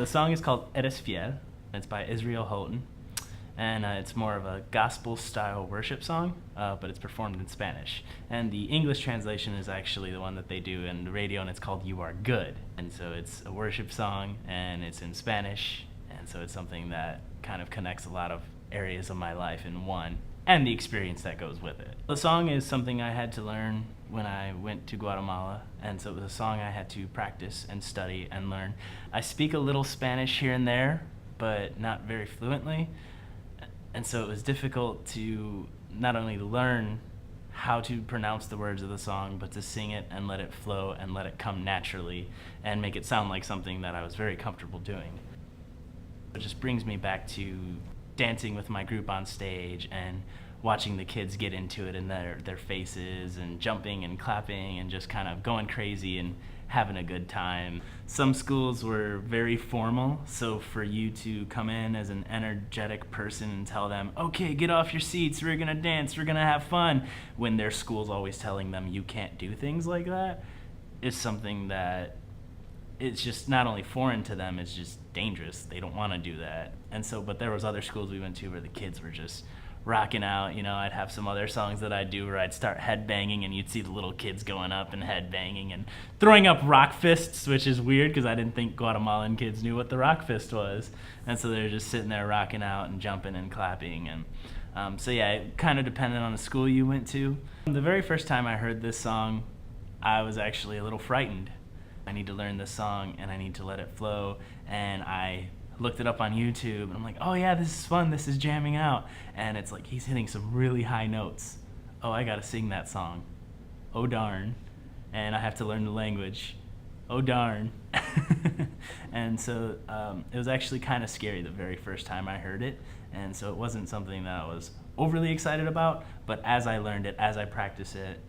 The song is called Eres Fiel. It's by Israel Houghton, and it's more of a gospel-style worship song, but it's performed in Spanish. And the English translation is actually the one that they do in the radio, and it's called You Are Good. And so it's a worship song, and it's in Spanish, and so it's something that kind of connects a lot of areas of my life in one, and the experience that goes with it. The song is something I had to learn when I went to Guatemala, and so it was a song I had to practice and study and learn. I speak a little Spanish here and there, but not very fluently, and so it was difficult to not only learn how to pronounce the words of the song, but to sing it and let it flow and let it come naturally and make it sound like something that I was very comfortable doing. It just brings me back to dancing with my group on stage and watching the kids get into it in their faces and jumping and clapping and just kind of going crazy and having a good time. Some schools were very formal, so for you to come in as an energetic person and tell them, okay, get off your seats, we're gonna dance, we're gonna have fun, when their school's always telling them you can't do things like that, is something that it's just not only foreign to them, it's just dangerous. They don't want to do that. And so, but there was other schools we went to where the kids were just rocking out. You know, I'd have some other songs that I'd do where I'd start headbanging, and you'd see the little kids going up and headbanging and throwing up rock fists, which is weird because I didn't think Guatemalan kids knew what the rock fist was. And so they're just sitting there rocking out and jumping and clapping. And so yeah, it kind of depended on the school you went to. The very first time I heard this song, I was actually a little frightened. I need to learn this song and I need to let it flow, and I looked it up on YouTube and I'm like, oh yeah, this is fun, this is jamming out, and it's like he's hitting some really high notes. Oh, I gotta sing that song. Oh darn. And I have to learn the language. Oh darn. And so it was actually kind of scary the very first time I heard it, and so it wasn't something that I was overly excited about, but as I learned it, as I practiced it,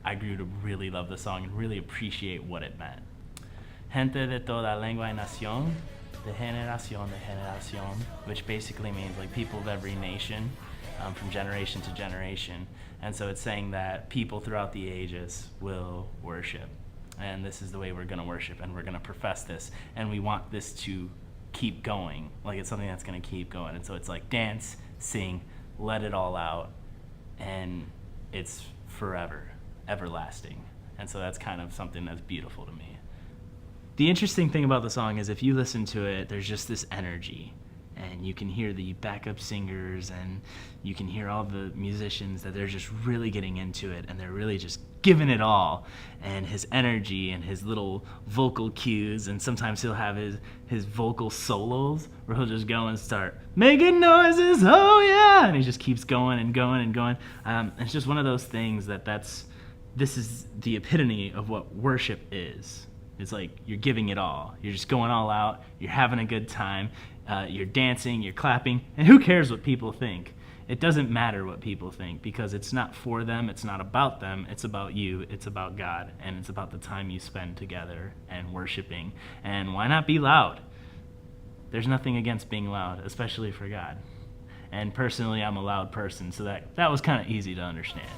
I grew to really love the song and really appreciate what it meant. Gente de toda lengua y nación, de generación de generación, which basically means like people of every nation, from generation to generation. And so it's saying that people throughout the ages will worship. And this is the way we're going to worship, and we're going to profess this, and we want this to keep going. Like it's something that's going to keep going. And so it's like dance, sing, let it all out, and it's forever, everlasting. And so that's kind of something that's beautiful to me. The interesting thing about the song is if you listen to it, there's just this energy, and you can hear the backup singers and you can hear all the musicians that they're just really getting into it, and they're really just giving it all, and his energy and his little vocal cues, and sometimes he'll have his vocal solos where he'll just go and start making noises, oh yeah, and he just keeps going and going and going. It's just one of those things this is the epitome of what worship is. It's like you're giving it all. You're just going all out. You're having a good time. You're dancing, you're clapping, and who cares what people think? It doesn't matter what people think, because it's not for them, it's not about them, it's about you, it's about God, and it's about the time you spend together and worshiping. And why not be loud? There's nothing against being loud, especially for God. And personally, I'm a loud person, so that was kind of easy to understand.